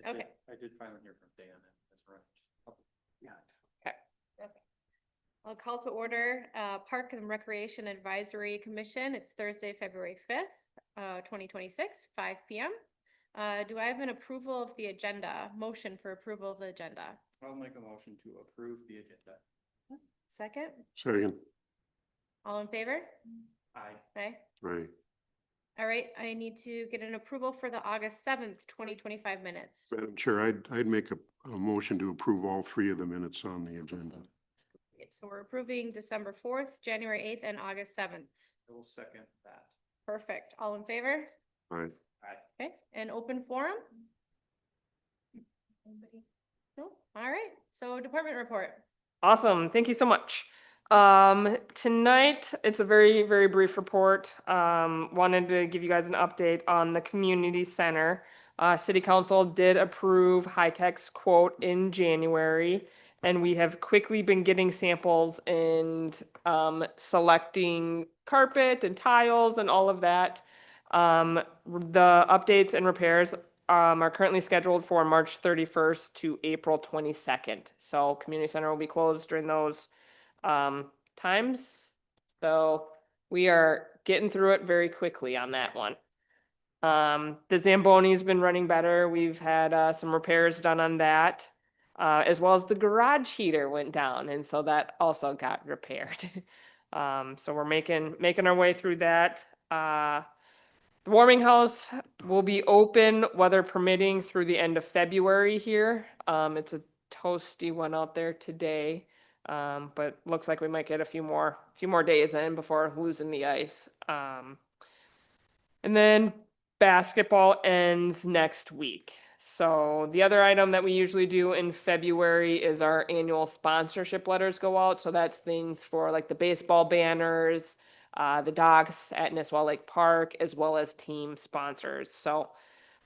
Okay. I did finally hear from Dan. That's right. Yeah. Okay. I'll call to order Park and Recreation Advisory Commission. It's Thursday, February 5th, 2026, 5 p.m. Do I have an approval of the agenda? Motion for approval of the agenda. I'll make a motion to approve the agenda. Second? Second. All in favor? Aye. Okay. Right. All right, I need to get an approval for the August 7th, 2025 minutes. Madam Chair, I'd make a motion to approve all three of the minutes on the agenda. So we're approving December 4th, January 8th, and August 7th. I will second that. Perfect. All in favor? All right. Aye. Okay, and open forum? Anybody? No? All right, so department report. Awesome. Thank you so much. Tonight, it's a very, very brief report. Wanted to give you guys an update on the community center. City Council did approve High-Tech's quote in January, and we have quickly been getting samples and selecting carpet and tiles and all of that. The updates and repairs are currently scheduled for March 31st to April 22nd. So community center will be closed during those times. So we are getting through it very quickly on that one. The Zamboni's been running better. We've had some repairs done on that, as well as the garage heater went down, and so that also got repaired. So we're making our way through that. The warming house will be open, weather permitting, through the end of February here. It's a toasty one out there today, but looks like we might get a few more days in before losing the ice. And then basketball ends next week. So the other item that we usually do in February is our annual sponsorship letters go out. So that's things for like the baseball banners, the dogs at Nisswa Lake Park, as well as team sponsors. So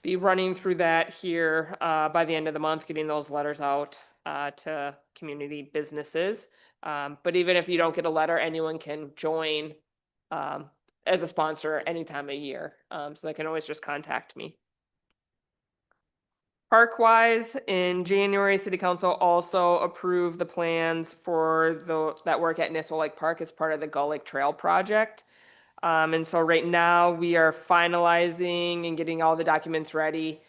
be running through that here by the end of the month, getting those letters out to community businesses. But even if you don't get a letter, anyone can join as a sponsor any time of year. So they can always just contact me. Park-wise, in January, City Council also approved the plans for that work at Nisswa Lake Park as part of the Gull Lake Trail project. And so right now we are finalizing and getting all the documents ready.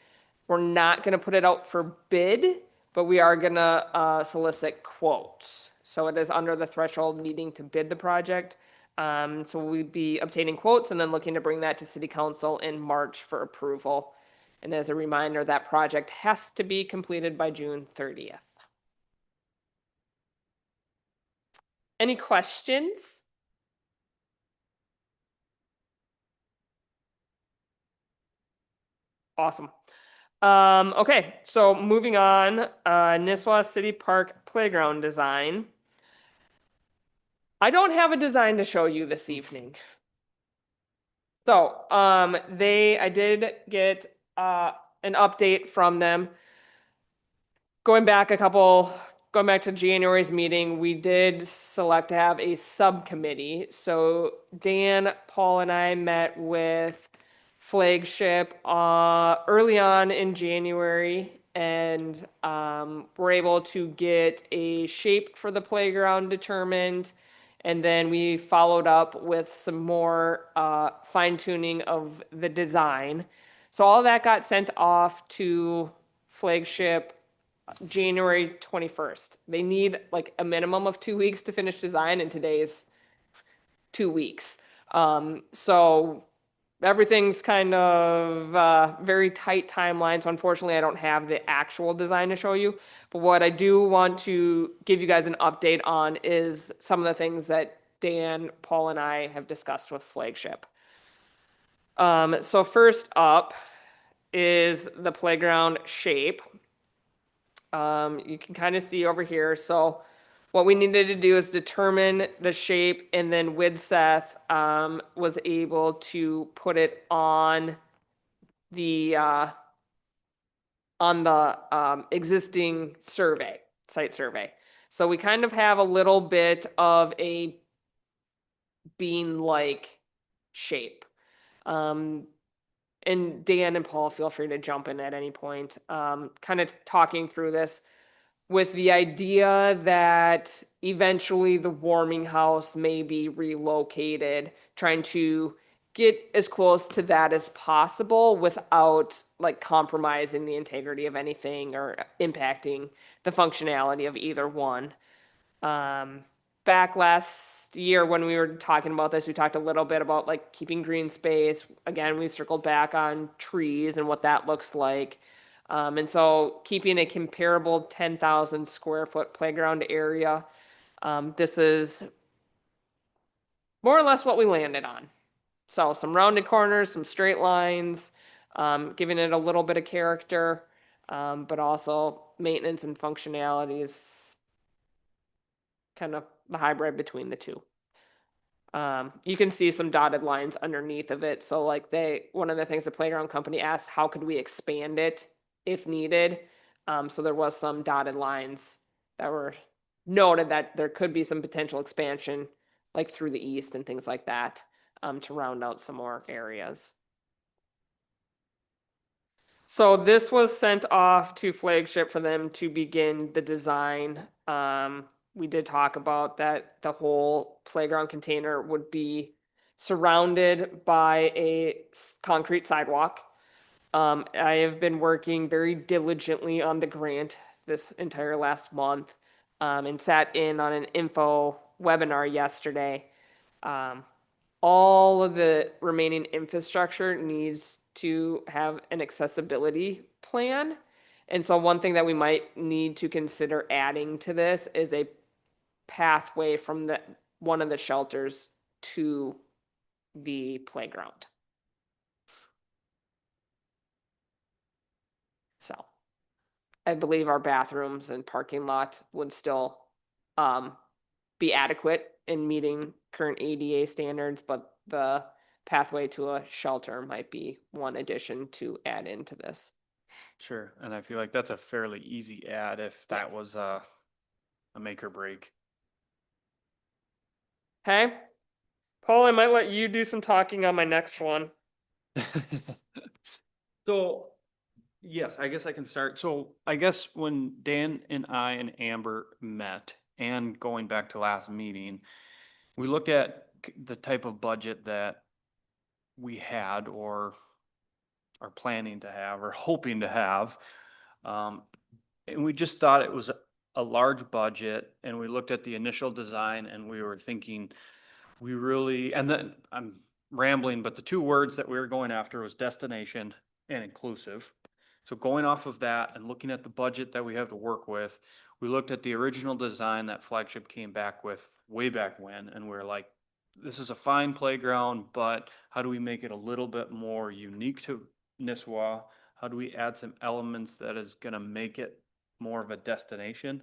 We're not going to put it out for bid, but we are going to solicit quotes. So it is under the threshold needing to bid the project. So we'd be obtaining quotes and then looking to bring that to City Council in March for approval. And as a reminder, that project has to be completed by June 30th. Any questions? Awesome. Okay, so moving on, Nisswa City Park playground design. I don't have a design to show you this evening. So, I did get an update from them. Going back to January's meeting, we did select to have a subcommittee. So Dan, Paul, and I met with Flagship early on in January, and were able to get a shape for the playground determined. And then we followed up with some more fine tuning of the design. So all that got sent off to Flagship January 21st. They need like a minimum of 2 weeks to finish design, and today's 2 weeks. So everything's kind of very tight timeline. So unfortunately, I don't have the actual design to show you. But what I do want to give you guys an update on is some of the things that Dan, Paul, and I have discussed with Flagship. So first up is the playground shape. You can kind of see over here. So what we needed to do is determine the shape, and then with Seth was able to put it on the existing site survey. So we kind of have a little bit of a bean-like shape. And and Dan and Paul, feel free to jump in at any point, kind of talking through this with the idea that eventually the warming house may be relocated, trying to get as close to that as possible without like compromising the integrity of anything or impacting the functionality of either one. Back last year when we were talking about this, we talked a little bit about like keeping green space. Again, we circled back on trees and what that looks like. And so keeping a comparable 10,000 square foot playground area, this is more or less what we landed on. So some rounded corners, some straight lines, giving it a little bit of character, but also maintenance and functionality is kind of the hybrid between the two. You can see some dotted lines underneath of it. So like one of the things the playground company asked, how could we expand it if needed? So there was some dotted lines that were noted that there could be some potential expansion like through the east and things like that, to round out some more areas. So this was sent off to Flagship for them to begin the design. We did talk about that the whole playground container would be surrounded by a concrete sidewalk. I have been working very diligently on the grant this entire last month, and sat in on an info webinar yesterday. All of the remaining infrastructure needs to have an accessibility plan. And so one thing that we might need to consider adding to this is a pathway from one of the shelters to the playground. So I believe our bathrooms and parking lot would still be adequate in meeting current ADA standards, but the pathway to a shelter might be one addition to add into this. Sure, and I feel like that's a fairly easy add if that Yes. was a make or break. Okay, Paul, I might let you do some talking on my next one. So, yes, I guess I can start. So I guess when Dan and I and Amber met, and going back to last meeting, we looked at the type of budget that we had or are planning to have or hoping to have. And we just thought it was a large budget, and we looked at the initial design and we were thinking, we really, and then I'm rambling, but the two words that we were going after was destination and inclusive. So going off of that and looking at the budget that we have to work with, we looked at the original design that Flagship came back with way back when, and we're like, this is a fine playground, but how do we make it a little bit more unique to Nisswa? How do we add some elements that is gonna make it more of a destination?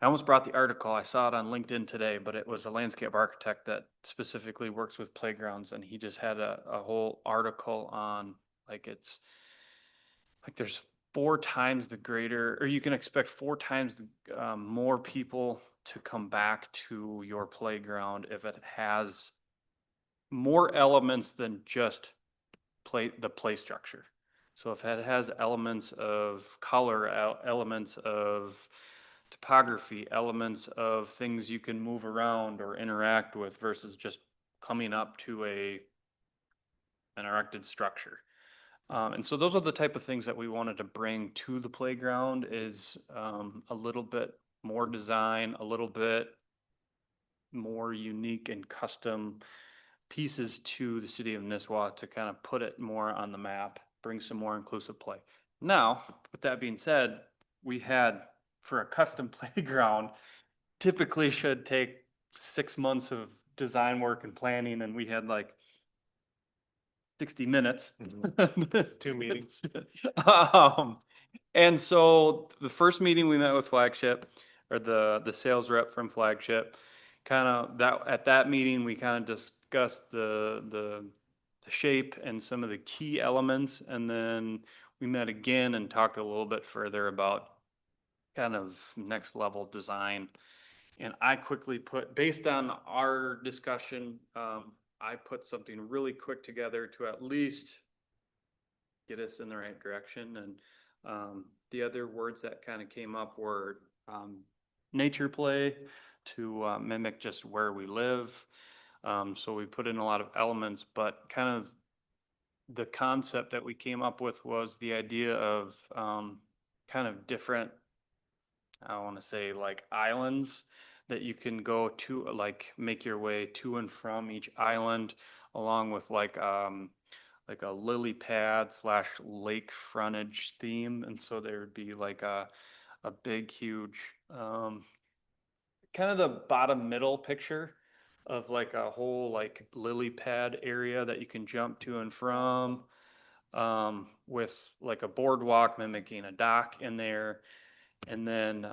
I almost brought the article. I saw it on LinkedIn today, but it was a landscape architect that specifically works with playgrounds, and he just had a whole article on like it's like there's 4 times the greater, or you can expect 4 times more people to come back to your playground if it has more elements than just the play structure. So if it has elements of color, elements of topography, elements of things you can move around or interact with versus just coming up to an erected structure. And so those are the type of things that we wanted to bring to the playground is a little bit more design, a little bit more unique and custom pieces to the city of Nisswa to kind of put it more on the map, bring some more inclusive play. Now, with that being said, we had for a custom playground typically should take 6 months of design work and planning, and we had like 60 minutes. 2 meetings. And so the first meeting we met with Flagship, or the sales rep from Flagship, kind of that at that meeting we kind of discussed the shape and some of the key elements, and then we met again and talked a little bit further about kind of next level design. And I quickly put, based on our discussion, I put something really quick together to at least get us in the right direction. And the other words that kind of came up were nature play to mimic just where we live. So we put in a lot of elements, but kind of the concept that we came up with was the idea of kind of different, I want to say like islands that you can go to, like make your way to and from each island, along with like a lily pad slash lake frontage theme. And so there would be like a big, huge, kind of the bottom middle picture of like a whole like lily pad area that you can jump to and from, with like a boardwalk mimicking a dock in there. And then,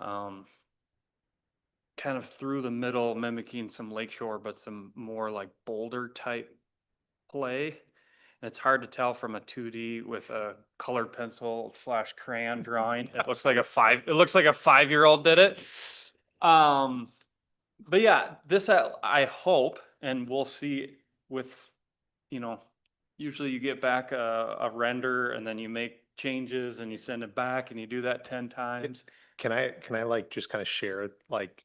kind of through the middle mimicking some lakeshore, but some more like boulder type play. And it's hard to tell from a 2D with a colored pencil slash crayon drawing. It looks like it looks like a 5-year-old did it. But yeah, this I hope, and we'll see with, you know, usually you get back a render and then you make changes and you send it back and you do that 10 times. Can I like just kind of share like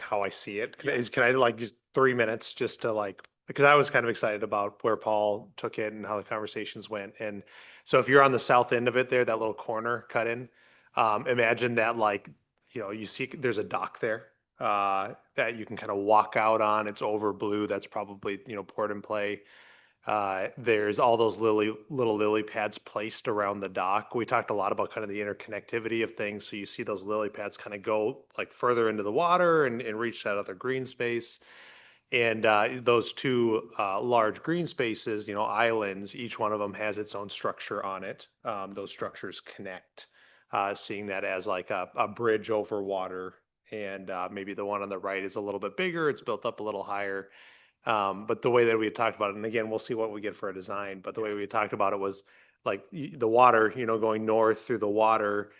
how I see it? Yeah. Can I like just 3 minutes just to like, because I was kind of excited about where Paul took it and how the conversations went. And so if you're on the south end of it there, that little corner cut in, imagine that like, you see there's a dock there that you can kind of walk out on. It's over blue. That's probably, port and play. There's all those little lily pads placed around the dock. We talked a lot about kind of the interconnectivity of things. So you see those lily pads kind of go like further into the water and reach that other green space. And those two large green spaces, islands, each one of them has its own structure on it. Those structures connect, seeing that as like a bridge over water. And maybe the one on the right is a little bit bigger. It's built up a little higher. But the way that we had talked about it, and again, we'll see what we get for a design, but the way we talked about it was like the water, going north through the water.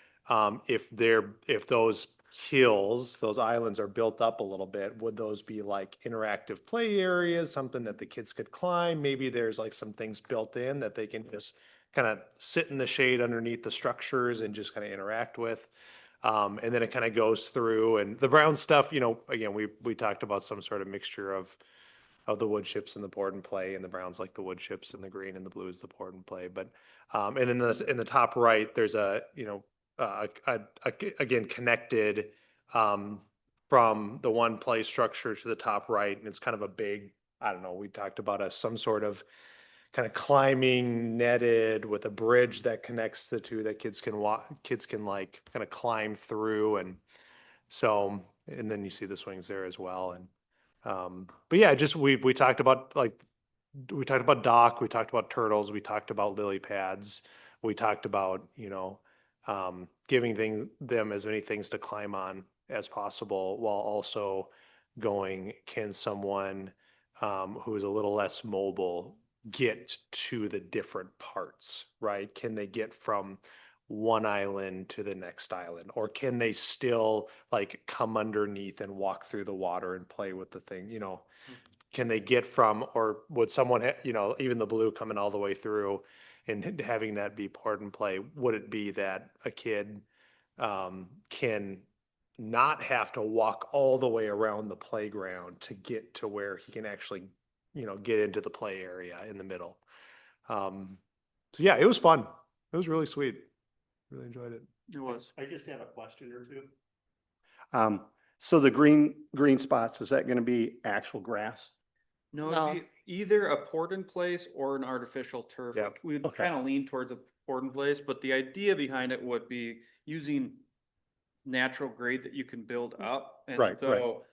If those hills, those islands are built up a little bit, would those be like interactive play areas, something that the kids could climb? Maybe there's like some things built in that they can just kind of sit in the shade underneath the structures and just kind of interact with. And then it kind of goes through, and the brown stuff, again, we talked about some sort of mixture of the wood chips and the board and play, and the brown's like the wood chips and the green and the blue is the board and play. But and in the top right, there's again connected from the one play structure to the top right, and it's kind of a big, I don't know, we talked about some sort of kind of climbing netted with a bridge that connects the two that kids can like kind of climb through. And so, and then you see the swings there as well. And but yeah, just we talked about dock, we talked about turtles, we talked about lily pads, we talked about giving them as many things to climb on as possible, while also going, can someone who is a little less mobile get to the different parts, right? Can they get from one island to the next island, or can they still like come underneath and walk through the water and play with the thing? Can they get from, or would someone even the blue coming all the way through and having that be port and play, would it be that a kid can not have to walk all the way around the playground to get to where he can actually get into the play area in the middle? So yeah, it was fun. It was really sweet. Really enjoyed it. It was. I just have a question or two. So the green spots, is that gonna be actual grass? No, No. it'd be either a port in place or an artificial turf. Yeah, Like, we'd okay. kind of lean towards a port in place, but the idea behind it would be using natural grade that you can build up. And Right, right. so,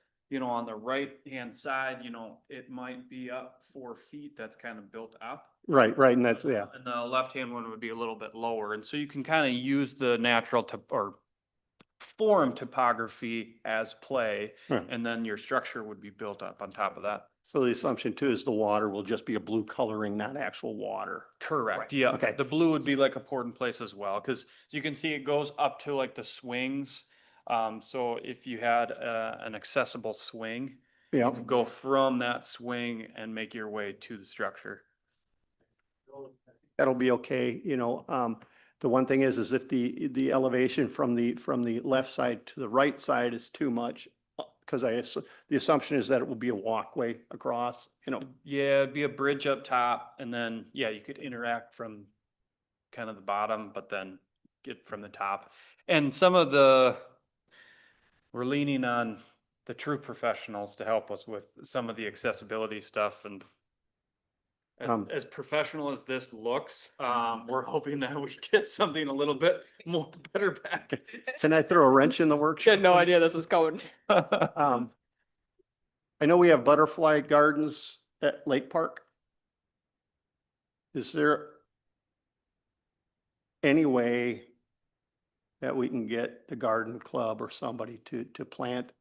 on the right-hand side, it might be up 4 feet, that's kind of built up. Right, and that's, yeah, And the left-hand one would be a little bit lower. And so you can kind of use the natural or form topography as play, Right. and then your structure would be built up on top of that. so the assumption too is the water will just be a blue coloring, not actual water. Correct, yeah. Okay. The blue would be like a port in place as well, because you can see it goes up to like the swings. So if you had an accessible swing, you Yeah, could go from that swing and make your way to the structure. that'll be okay, you know. The one thing is if the elevation from the left side to the right side is too much, because the assumption is that it will be a walkway across, you know. Yeah, it'd be a bridge up top and then, yeah, you could interact from kind of the bottom, but then get from the top. And we're leaning on the true professionals to help us with some of the accessibility stuff and as professional as this looks, we're hoping that we get something a little bit more better back. Can I throw a wrench in the works? Had no idea this was coming. I know we have butterfly gardens at Lake Park. Is there any way that we can get the garden club or somebody to plant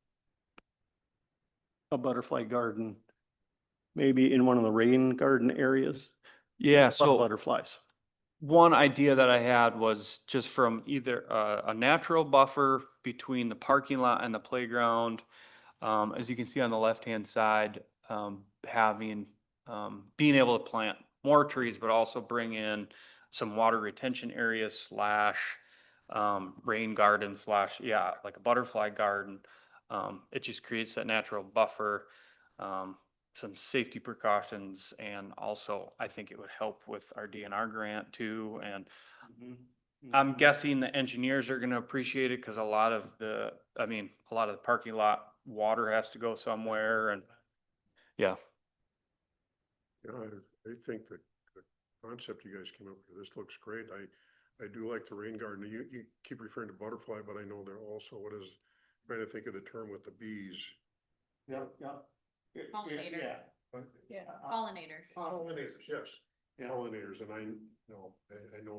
a butterfly garden, maybe in one of the rain garden areas? Yeah, Love so butterflies. one idea that I had was just from either a natural buffer between the parking lot and the playground. As you can see on the left-hand side, being able to plant more trees, but also bring in some water retention areas slash rain garden slash, yeah, like a butterfly garden. It just creates that natural buffer, some safety precautions, and also I think it would help with our DNR grant too. And I'm guessing the engineers are gonna appreciate it because a lot of the parking lot water has to go somewhere and, yeah. Yeah, I think that the concept you guys came up with, this looks great. I do like the rain garden. You keep referring to butterfly, but I know they're also, trying to think of the term with the bees. Yeah. Pollinator. Yeah, pollinators. Pollinators, yes. Yeah. Pollinators, and I know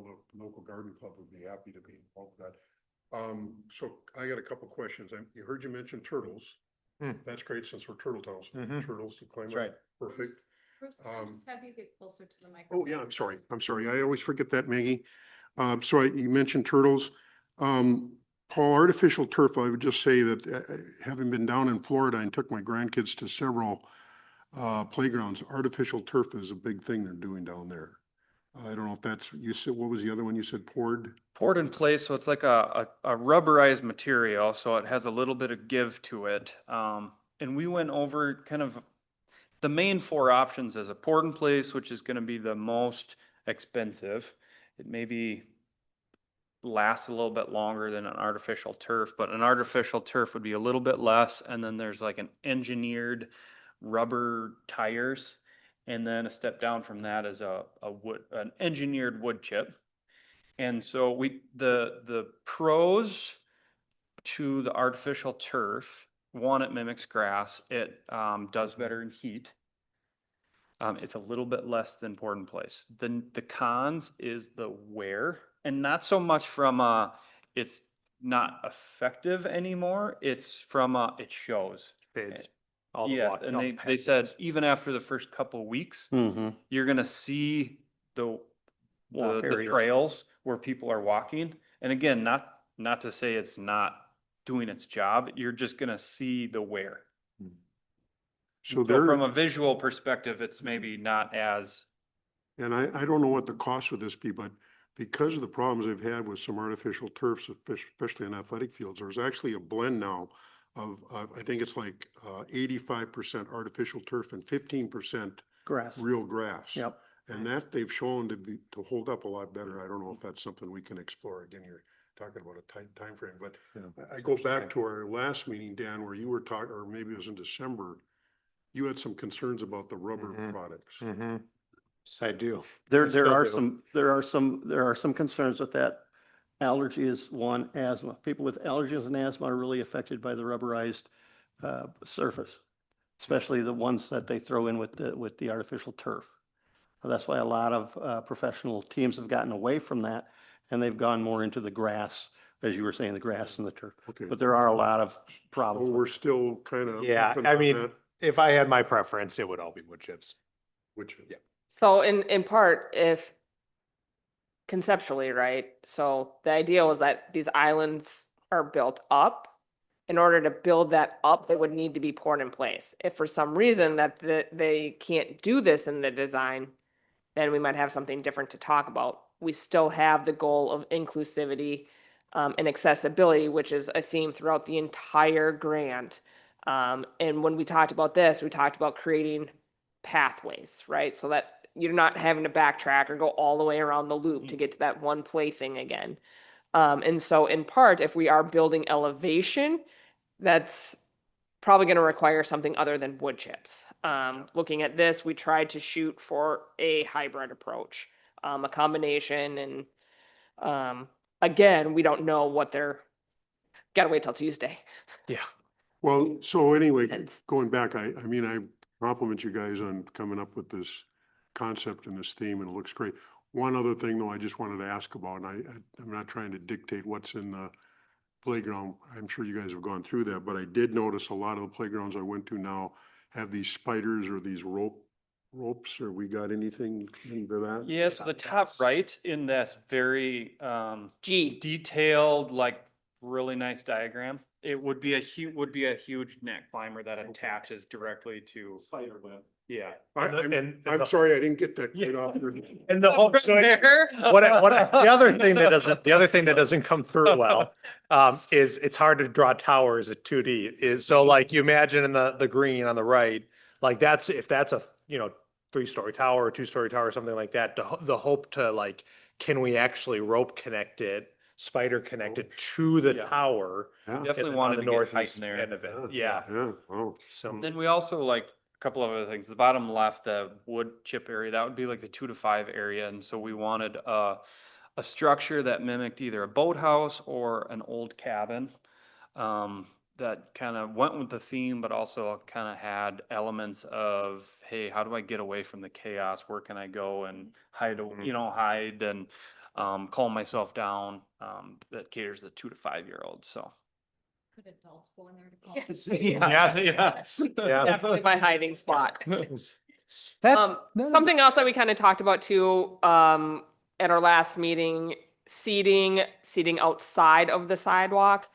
the local garden club would be happy to be involved with that. So I got a couple questions. You heard you mention turtles. That's great since we're turtle towns. Turtles to climb up. That's right. Perfect. Bruce, can I just have you get closer to the microphone? Oh, yeah, I'm sorry. I always forget that, Maggie. You mentioned turtles. Paul, artificial turf, I would just say that having been down in Florida and took my grandkids to several playgrounds, artificial turf is a big thing they're doing down there. I don't know if that's, you said, what was the other one you said, poured? Poured in place, so it's like a rubberized material, so it has a little bit of give to it. And we went over kind of the main four options as a poured in place, which is gonna be the most expensive. It maybe lasts a little bit longer than an artificial turf, but an artificial turf would be a little bit less. And then there's like an engineered rubber tires. And then a step down from that is an engineered wood chip. And so the pros to the artificial turf, one, it mimics grass. It does better in heat. It's a little bit less than poured in place. The cons is the wear, and not so much from it's not effective anymore. It's from it shows. Fades. All the Yeah, walk- and all the they said patches. even after the first couple weeks, you're gonna see the Walk area. trails where people are walking. And again, not to say it's not doing its job, you're just gonna see the wear. So So from they're, a visual perspective, it's maybe not as, and I don't know what the cost would this be, but because of the problems they've had with some artificial turfs, especially in athletic fields, there's actually a blend now of, I think it's like 85% artificial turf and 15% Grass. real grass. Yep. And that they've shown to hold up a lot better. I don't know if that's something we can explore. Again, you're talking about a tight time frame, but I go back to our last meeting, Dan, where you were talking, or maybe it was in December, you had some concerns about the rubber products. Yes, I do. There I still are do. some concerns with that. Allergy is one, asthma. People with allergies and asthma are really affected by the rubberized surface, especially the ones that they throw in with the artificial turf. That's why a lot of professional teams have gotten away from that, and they've gone more into the grass, as you were saying, the grass and the turf. Okay. But there are a lot of So problems. we're still kind of. Yeah, I mean, if I had my preference, it would all be wood chips. Which, Yeah. So in part, if conceptually, right? So the idea was that these islands are built up. In order to build that up, it would need to be poured in place. If for some reason that they can't do this in the design, then we might have something different to talk about. We still have the goal of inclusivity and accessibility, which is a theme throughout the entire grant. And when we talked about this, we talked about creating pathways, right? So that you're not having to backtrack or go all the way around the loop to get to that one plaything again. And so in part, if we are building elevation, that's probably going to require something other than wood chips. Looking at this, we tried to shoot for a hybrid approach, a combination, and again, we don't know what they're, gotta wait till Tuesday. Yeah. Well, so anyway, Hence. going back, I mean, I compliment you guys on coming up with this concept and this theme, and it looks great. One other thing though, I just wanted to ask about, and I'm not trying to dictate what's in the playground. I'm sure you guys have gone through that, but I did notice a lot of the playgrounds I went to now have these spiders or these ropes, or we got anything into that? Yeah, so the top right in this very G. detailed, like really nice diagram, it would be a huge neck climber that attaches directly to. Spider web. Yeah. I'm sorry, I didn't get that right off your. And the whole, so There. the other thing that doesn't come through well, is it's hard to draw towers at 2D is, so like you imagine in the green on the right, like if that's a, 3-story tower or 2-story tower or something like that, the hope to like, can we actually rope connect it, spider connect it to the Yeah. tower? Yeah. Definitely on wanted the to get height northeast in there. end of it. Yeah. Yeah, oh. So Then we also like a couple of other things. The bottom left, the wood chip area, that would be like the 2 to 5 area. And so we wanted a structure that mimicked either a boathouse or an old cabin. That kind of went with the theme, but also kind of had elements of, hey, how do I get away from the chaos? Where can I go and hide, hide and calm myself down? That caters to 2 to 5-year-olds. So. Could adults go in there to call? Yeah. Yeah. Definitely my hiding spot. that, Something else that we kind of talked about too, at our last meeting, seating outside of the sidewalk.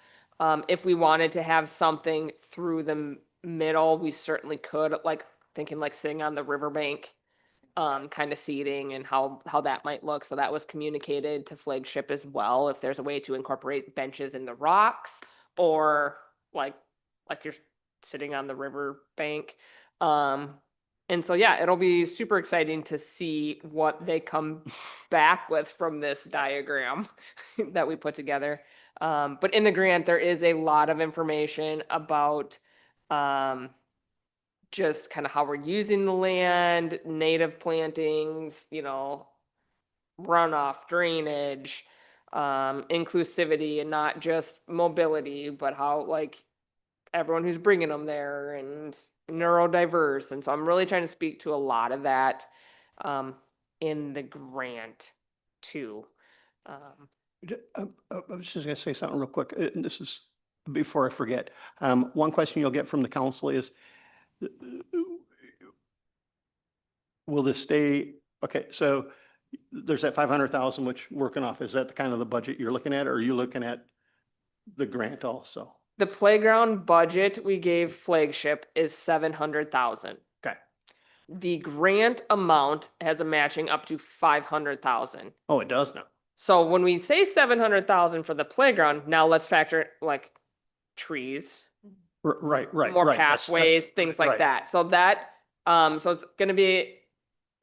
If we wanted to have something through the middle, we certainly could, like thinking like sitting on the riverbank, kind of seating and how that might look. So that was communicated to Flagship as well, if there's a way to incorporate benches in the rocks or like you're sitting on the riverbank. And so, yeah, it'll be super exciting to see what they come back with from this diagram that we put together. But in the grant, there is a lot of information about just kind of how we're using the land, native plantings, runoff, drainage, inclusivity, and not just mobility, but how like everyone who's bringing them there and neurodiverse. And so I'm really trying to speak to a lot of that in the grant too. I was just gonna say something real quick, and this is before I forget. One question you'll get from the council is, will this stay, okay, so there's that 500,000, which working off, is that the kind of the budget you're looking at, or are you looking at the grant also? The playground budget we gave Flagship is 700,000. Okay. The grant amount has a matching up to 500,000. Oh, it does now. So when we say 700,000 for the playground, now let's factor like trees, Right. more right. pathways, things like right. that. So that, so it's gonna be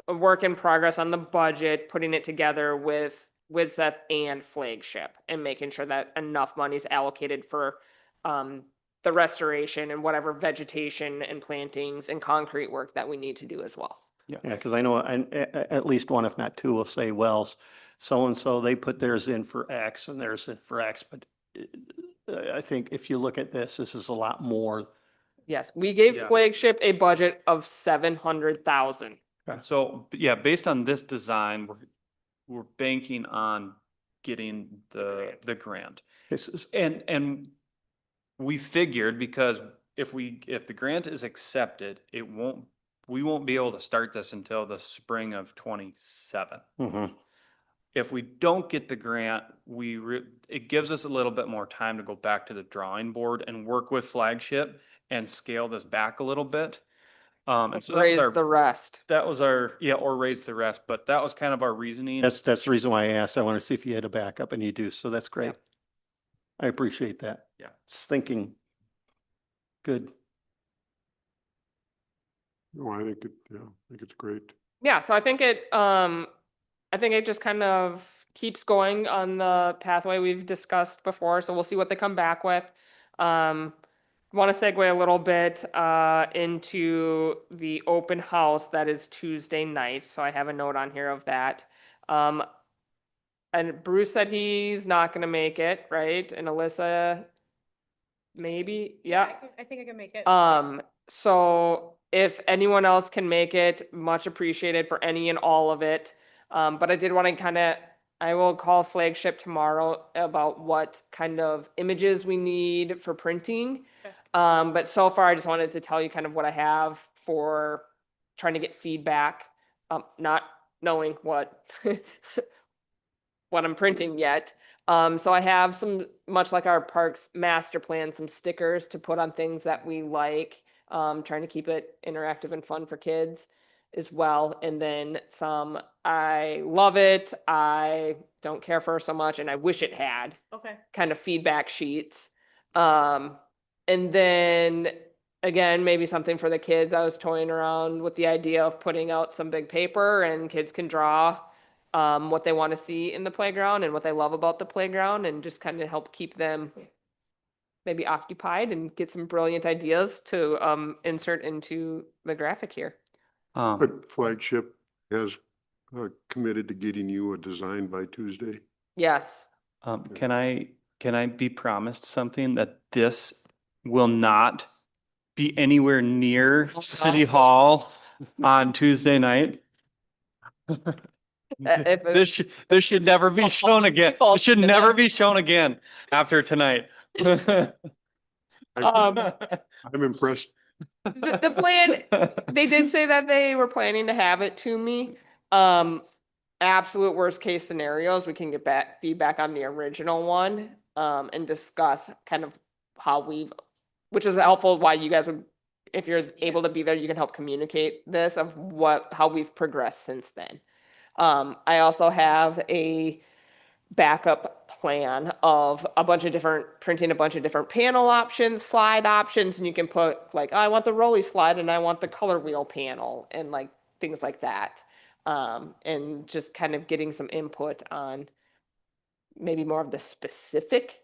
a work in progress on the budget, putting it together with Seth and Flagship and making sure that enough money is allocated for the restoration and whatever vegetation and plantings and concrete work that we need to do as well. Yeah, because I know at least one, if not two, will say, well, so-and-so, they put theirs in for X and theirs in for X, but I think if you look at this is a lot more. Yes, we gave Yeah. Flagship a budget of 700,000. So, yeah, based on this design, we're banking on getting the grant. This is, And we figured, because if the grant is accepted, we won't be able to start this until the spring of 27. mhm. If we don't get the grant, it gives us a little bit more time to go back to the drawing board and work with Flagship and scale this back a little bit. And so that was Raise the our, rest. that was our, yeah, or raise the rest, but that was kind of our reasoning. That's the reason why I asked. I want to see if you had a backup, and you do, so that's great. I appreciate that. Yeah. It's thinking. Good. No, I think I think it's great. Yeah, so I think it just kind of keeps going on the pathway we've discussed before, so we'll see what they come back with. Want to segue a little bit into the open house that is Tuesday night, so I have a note on here of that. And Bruce said he's not gonna make it, right? And Alyssa, maybe, yeah. I think I can make it. So if anyone else can make it, much appreciated for any and all of it. But I did want to I will call Flagship tomorrow about what kind of images we need for printing. Okay. But so far, I just wanted to tell you kind of what I have for trying to get feedback, not knowing what what I'm printing yet. So I have some, much like our parks master plan, some stickers to put on things that we like, trying to keep it interactive and fun for kids as well. And then some, I love it, I don't care for so much, and I wish it had Okay. kind of feedback sheets. And then again, maybe something for the kids. I was toying around with the idea of putting out some big paper and kids can draw what they want to see in the playground and what they love about the playground, and just kind of help keep them maybe occupied and get some brilliant ideas to insert into the graphic here. But Flagship has committed to getting you a design by Tuesday. Yes. Can I be promised something, that this will not be anywhere near City Hall on Tuesday night? If it- This should never be shown again. People It should see never that. be shown again after tonight. Um, I'm impressed. the plan, they did say that they were planning to have it to me. Absolute worst case scenarios, we can get back feedback on the original one, and discuss kind of how which is helpful, why you guys would, if you're able to be there, you can help communicate this of how we've progressed since then. I also have a backup plan of printing a bunch of different panel options, slide options, and you can put like, oh, I want the rolly slide and I want the color wheel panel and like things like that. And just kind of getting some input on maybe more of the specific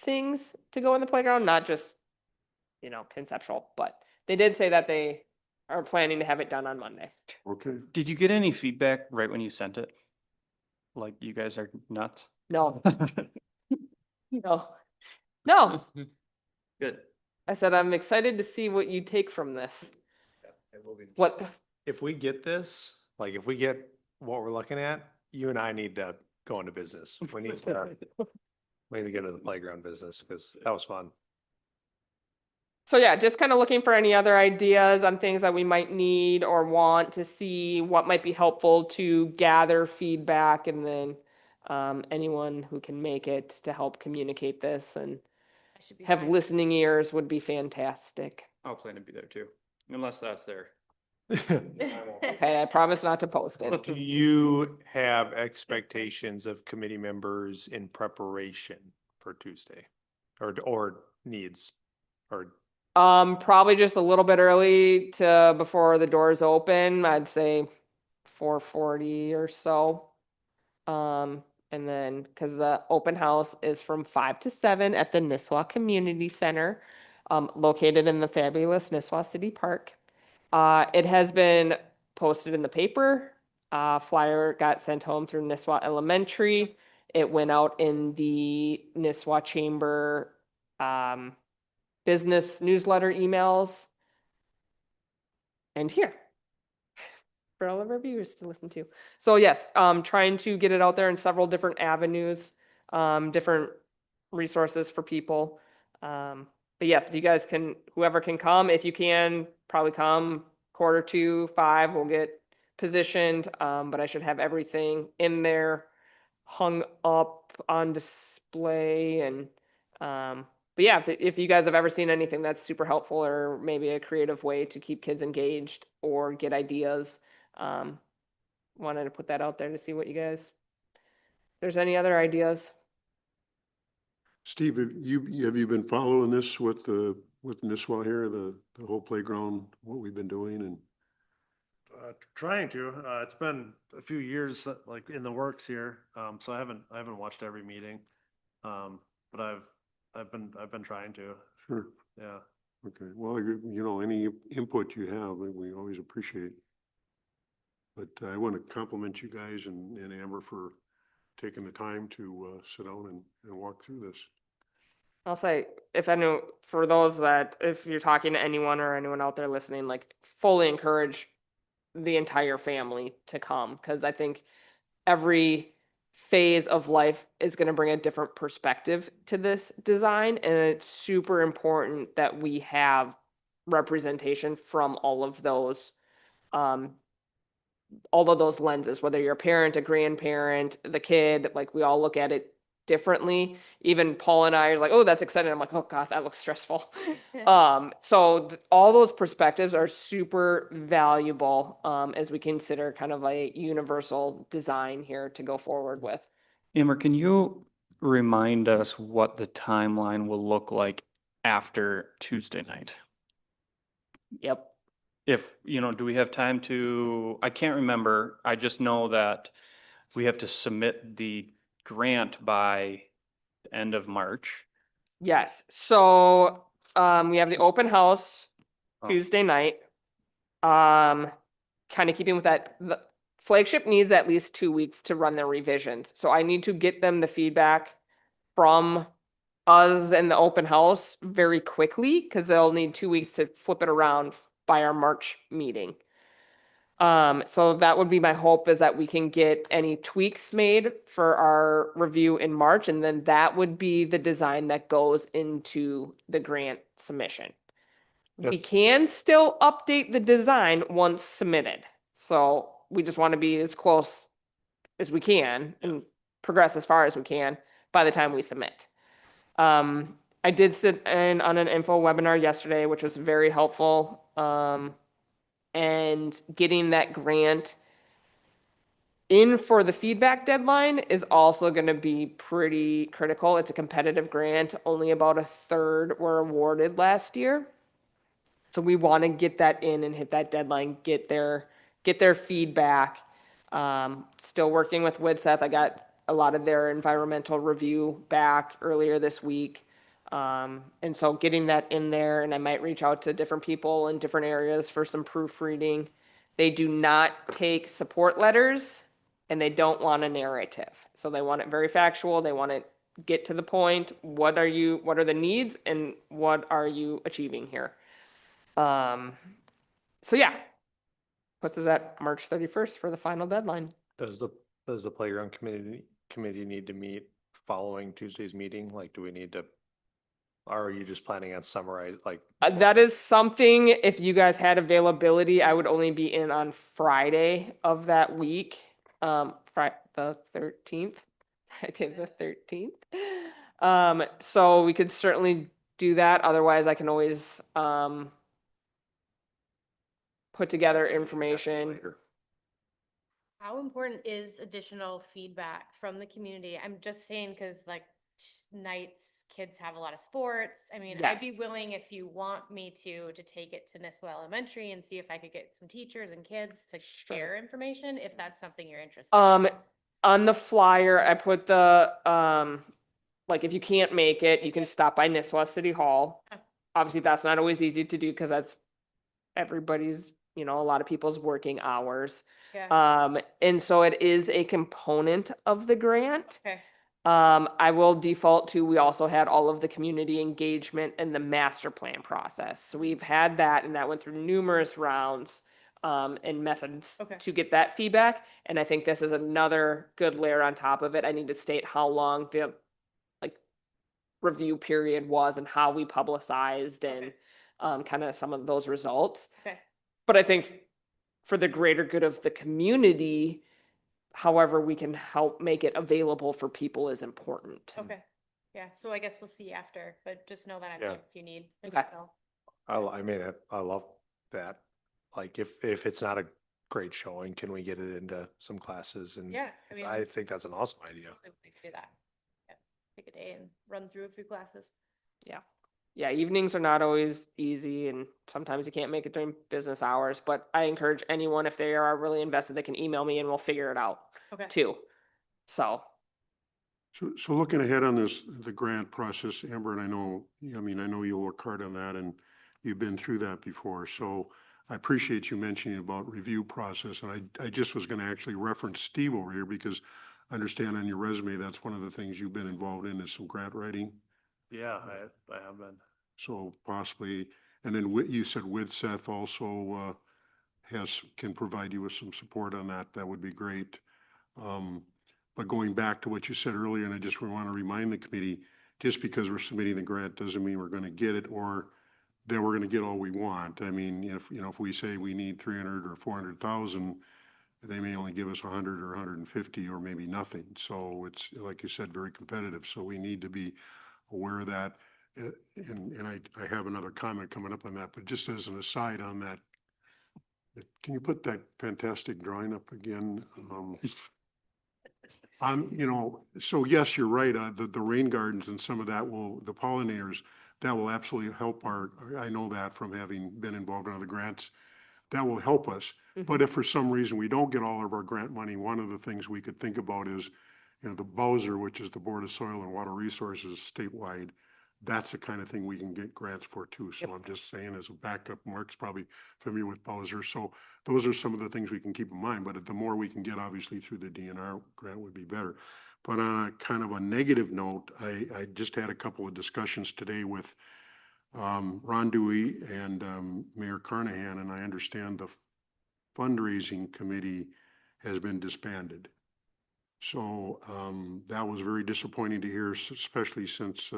things to go in the playground, not just, conceptual, but they did say that they are planning to have it done on Monday. Okay. Did you get any feedback right when you sent it? Like, you guys are nuts? No, no. Good. I said, I'm excited to see what you take from this. What, If we get this, like if we get what we're looking at, you and I need to go into business. We need to get into the playground business because that was fun. so yeah, just kind of looking for any other ideas on things that we might need or want to see, what might be helpful to gather feedback, and then anyone who can make it to help communicate this and I should be have fine. listening ears would be fantastic. I'll plan to be there too, unless that's there. Okay, I promise not to post it. Do you have expectations of committee members in preparation for Tuesday? Or needs, or Probably just a little bit early before the doors open. I'd say 4:40 or so. And then, cause the open house is from 5 to 7 at the Nisswa Community Center, located in the fabulous Nisswa City Park. It has been posted in the paper. Flyer got sent home through Nisswa Elementary. It went out in the Nisswa Chamber, business newsletter emails. And here for all of our viewers to listen to. So yes, trying to get it out there in several different avenues, different resources for people. But yes, if you guys can, whoever can come, if you can, probably come 4:45, we'll get positioned. But I should have everything in there, hung up on display, and But yeah, if you guys have ever seen anything that's super helpful or maybe a creative way to keep kids engaged or get ideas, wanted to put that out there to see what you guys, if there's any other ideas. Steve, have you been following this with Nisswa here, the whole playground, what we've been doing and? Trying to. It's been a few years like in the works here, so I haven't watched every meeting, but I've been trying to. Sure. Yeah. Okay, well, any input you have, we always appreciate. But I want to compliment you guys and Amber for taking the time to sit down and walk through this. I'll say, for those that, if you're talking to anyone or anyone out there listening, like fully encourage the entire family to come, because I think every phase of life is going to bring a different perspective to this design, and it's super important that we have representation from um, all of those lenses, whether you're a parent, a grandparent, the kid, like we all look at it differently. Even Paul and I are like, oh, that's exciting. I'm like, oh God, that looks stressful. So all those perspectives are super valuable as we consider kind of a universal design here to go forward with. Amber, can you remind us what the timeline will look like after Tuesday night? Yep. If, do we have time to, I can't remember. I just know that we have to submit the grant by the end of March. Yes. So we have the open house Oh. Tuesday night. Kind of keeping with that, the flagship needs at least 2 weeks to run their revisions. So I need to get them the feedback from us and the open house very quickly because they'll need 2 weeks to flip it around by our March meeting. So that would be my hope, is that we can get any tweaks made for our review in March, and then that would be the design that goes into the grant submission. We Yes. can still update the design once submitted. So we just want to be as close as we can and progress as far as we can by the time we submit. I did sit in on an info webinar yesterday, which was very helpful. And getting that grant in for the feedback deadline is also going to be pretty critical. It's a competitive grant. Only about a third were awarded last year. So we want to get that in and hit that deadline, get their feedback. Still working with Widseth. I got a lot of their environmental review back earlier this week. And so getting that in there, and I might reach out to different people in different areas for some proofreading. They do not take support letters, and they don't want a narrative. So they want it very factual. They want to get to the point. What are the needs, and what are you achieving here? So yeah, puts us at March 31st for the final deadline. Does the playground committee need to meet following Tuesday's meeting? Like, do we need to, or are you just planning on summarize, like? That is something, if you guys had availability, I would only be in on Friday of that week. The 13th, Friday the 13th. So we could certainly do that. Otherwise, I can always, put together information. How important is additional feedback from the community? I'm just saying, because like nights, kids have a lot of sports. I mean, I'd be Yes. willing, if you want me to take it to Nisswa Elementary and see if I could get some teachers and kids to share information, if that's something you're interested in. On the flyer, I put like, if you can't make it, you can stop by Nisswa City Hall. Okay. Obviously, that's not always easy to do because that's everybody's, a lot of people's working hours. Yeah, And so it is a component of the grant. okay, I will default to, we also had all of the community engagement and the master plan process. So we've had that, and that went through numerous rounds and methods Okay. to get that feedback. And I think this is another good layer on top of it. I need to state how long the review period was and how we publicized and kind of some of those results. okay. But I think for the greater good of the community, however we can help make it available for people is important. Okay. Yeah, so I guess we'll see after, but just know that I'm Yeah. here if you need. Okay. additional. I mean, I love that. Like if it's not a great showing, can we get it into some classes? And Yeah, I mean. I think that's an awesome idea. We could do that. Yeah, take a day and run through a few classes. Yeah. Yeah, evenings are not always easy and sometimes you can't make it during business hours, but I encourage anyone, if they are really invested, they can email me and we'll figure it out Okay. too. So, So looking ahead on this, the grant process, Amber, and I know, I mean, I know you'll work hard on that and you've been through that before. So I appreciate you mentioning about review process. And I just was gonna actually reference Steve over here because I understand on your resume, that's one of the things you've been involved in is some grant writing. Yeah, I have been. So possibly, and then you said with Seth also, can provide you with some support on that. That would be great. But going back to what you said earlier, and I just want to remind the committee, just because we're submitting the grant doesn't mean we're going to get it or that we're going to get all we want. I mean, if we say we need 300 or 400,000, they may only give us 100 or 150 or maybe nothing. So it's, like you said, very competitive. So we need to be aware of that. And I have another comment coming up on that, but just as an aside on that, can you put that fantastic drawing up again? So yes, you're right, the rain gardens and some of that the pollinators, that will absolutely help I know that from having been involved in other grants, that will help us. But if for some reason we don't get all of our grant money, one of the things we could think about is, the Bowser, which is the Board of Soil and Water Resources statewide, that's the kind of thing we can get grants for too. So I'm just saying as a backup, Mark's probably familiar with Bowser. So those are some of the things we can keep in mind, but the more we can get obviously through the DNR grant would be better. But on a kind of a negative note, I just had a couple of discussions today with Ron Dewey and Mayor Carnahan, and I understand the fundraising committee has been disbanded. So that was very disappointing to hear, especially since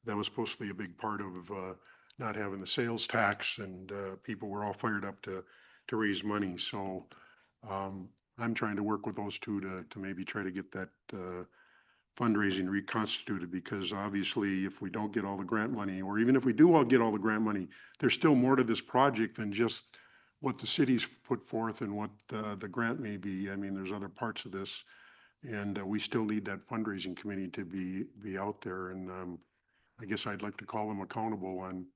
that was supposed to be a big part of not having the sales tax, and people were all fired up to raise money. So I'm trying to work with those two to maybe try to get that fundraising reconstituted, because obviously if we don't get all the grant money, or even if we do all get all the grant money, there's still more to this project than just what the city's put forth and what the grant may be. I mean, there's other parts of this, and we still need that fundraising committee to be out there. And I guess I'd like to call them accountable on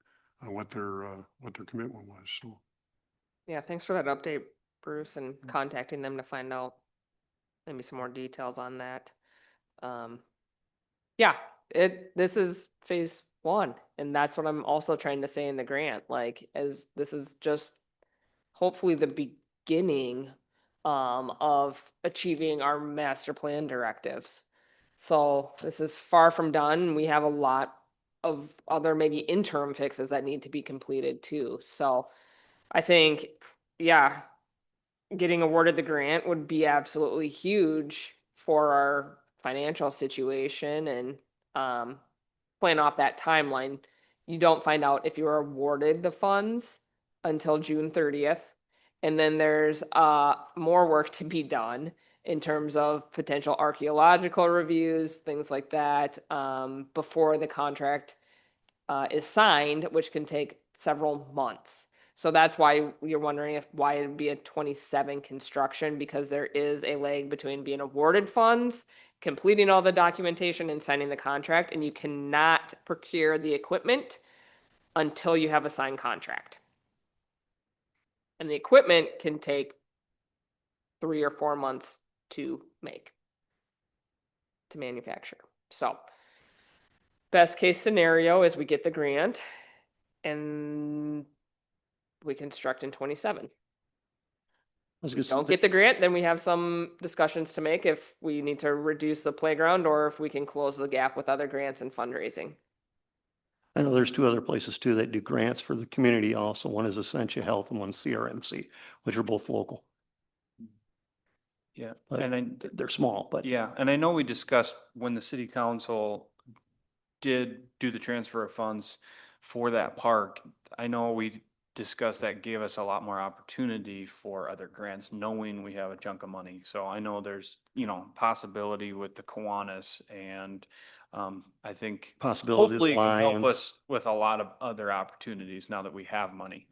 what their commitment was. So yeah, thanks for that update, Bruce, and contacting them to find out maybe some more details on that. Yeah, this is phase one, and that's what I'm also trying to say in the grant, like, as this is just hopefully the beginning of achieving our master plan directives. So this is far from done. We have a lot of other maybe interim fixes that need to be completed too. So I think, yeah, getting awarded the grant would be absolutely huge for our financial situation and plan off that timeline. You don't find out if you're awarded the funds until June 30th. And then there's more work to be done in terms of potential archaeological reviews, things like that, before the contract is signed, which can take several months. So that's why you're wondering why it'd be a 27 construction, because there is a lag between being awarded funds, completing all the documentation, and signing the contract, and you cannot procure the equipment until you have a signed contract. And the equipment can take 3 or 4 months to manufacture. So best case scenario is we get the grant and we construct in 27. Don't get the grant, then we have some discussions to make if we need to reduce the playground or if we can close the gap with other grants and fundraising. I know there's 2 other places too that do grants for the community also. One is Essentia Health and one's CRMC, which are both local. Yeah, But and they're small, but yeah, and I know we discussed when the city council did do the transfer of funds for that park. I know we discussed that gave us a lot more opportunity for other grants, knowing we have a chunk of money. So I know there's, possibility with the Kiwanis and, I think Possibility of hopefully it can help Lions. us with a lot of other opportunities now that we have money.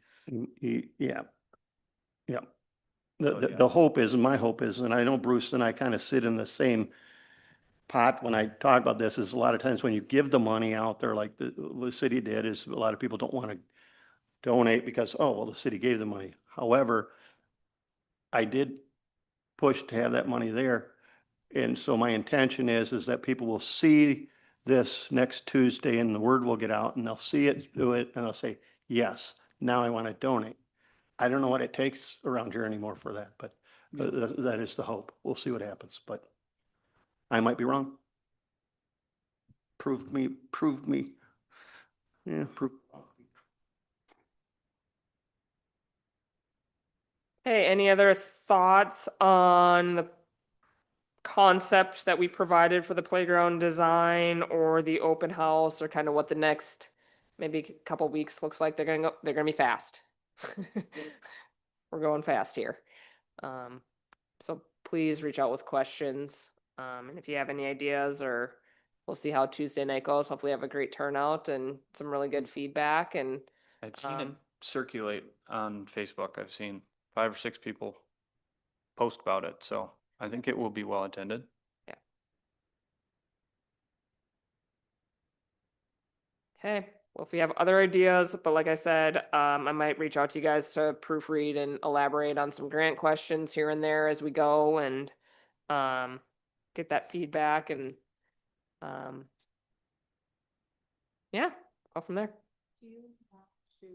Yeah. Yeah. So, yeah. The hope is, and my hope is, and I know Bruce and I kind of sit in the same pot when I talk about this, is a lot of times when you give the money out there, like the city did, is a lot of people don't want to donate because, oh, well, the city gave the money. However, I did push to have that money there. And so my intention is that people will see this next Tuesday and the word will get out and they'll see it, do it, and they'll say, yes, now I want to donate. I don't know what it takes around here anymore for that, but that is the hope. We'll see what happens, but I might be wrong. Proved me. Yeah, prove. Hey, any other thoughts on the concept that we provided for the playground design or the open house, or kind of what the next maybe couple weeks looks like? They're gonna be fast. We're going fast here. So please reach out with questions. And if you have any ideas, or we'll see how Tuesday night goes. Hopefully have a great turnout and some really good feedback. And I've seen it circulate on Facebook. I've seen 5 or 6 people post about it, so I think it will be well attended. okay, well, if you have other ideas, but like I said, I might reach out to you guys to proofread and elaborate on some grant questions here and there as we go, and get that feedback, and yeah, go from there. Do you want to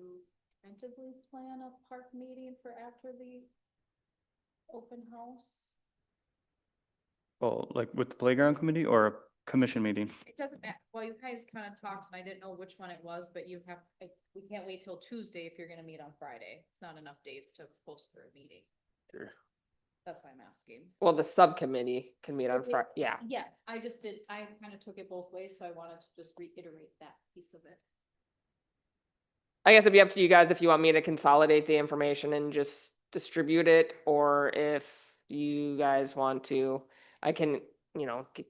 tentatively plan a park meeting for after the open house? Well, like with the playground committee or a commission meeting? It doesn't matter. Well, you guys kind of talked and I didn't know which one it was, but you have, we can't wait till Tuesday if you're gonna meet on Friday. It's not enough days to post for a meeting. Sure. That's why I'm asking. Well, the subcommittee can meet on Okay, Friday, yeah. Yes, I kind of took it both ways, so I wanted to just reiterate that piece of it. I guess it'd be up to you guys if you want me to consolidate the information and just distribute it, or if you guys want to, I can,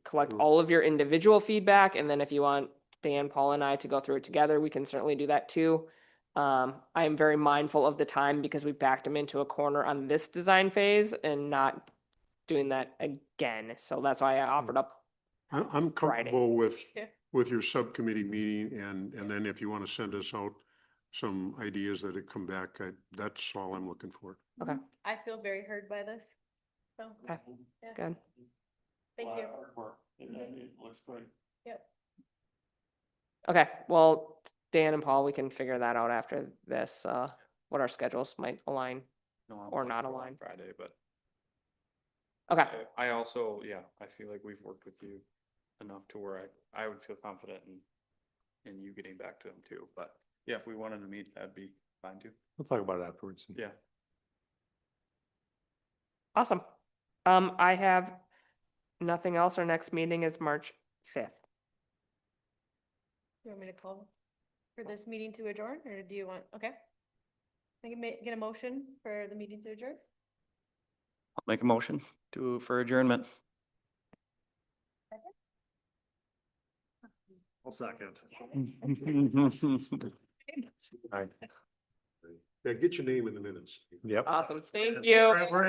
collect all of your individual feedback, and then if you want Dan, Paul, and I to go through it together, we can certainly do that too. I am very mindful of the time because we backed them into a corner on this design phase and not doing that again. So that's why I offered up. I'm Friday. comfortable Yeah. with your subcommittee meeting and then if you want to send us out some ideas that have come back, that's all I'm looking for. Okay, I feel very heard by this. So, okay, yeah. good. Thank you. It looks great. Yep. Okay, well, Dan and Paul, we can figure that out after this, what our schedules might align. No, I'm Or looking not for it on aligned. Friday, but Okay, I also, I feel like we've worked with you enough to where I would feel confident in you getting back to them too. But yeah, if we wanted to meet, that'd be fine too. We'll talk about it afterwards. Yeah. awesome. I have nothing else. Our next meeting is March 5th. You want me to call for this meeting to adjourn, or do you want, okay? I can get a motion for the meeting to adjourn? I'll make a motion for adjournment. I'll second. All right. Yeah, get your name in the minutes. Yep. Awesome, thank We're- you. we're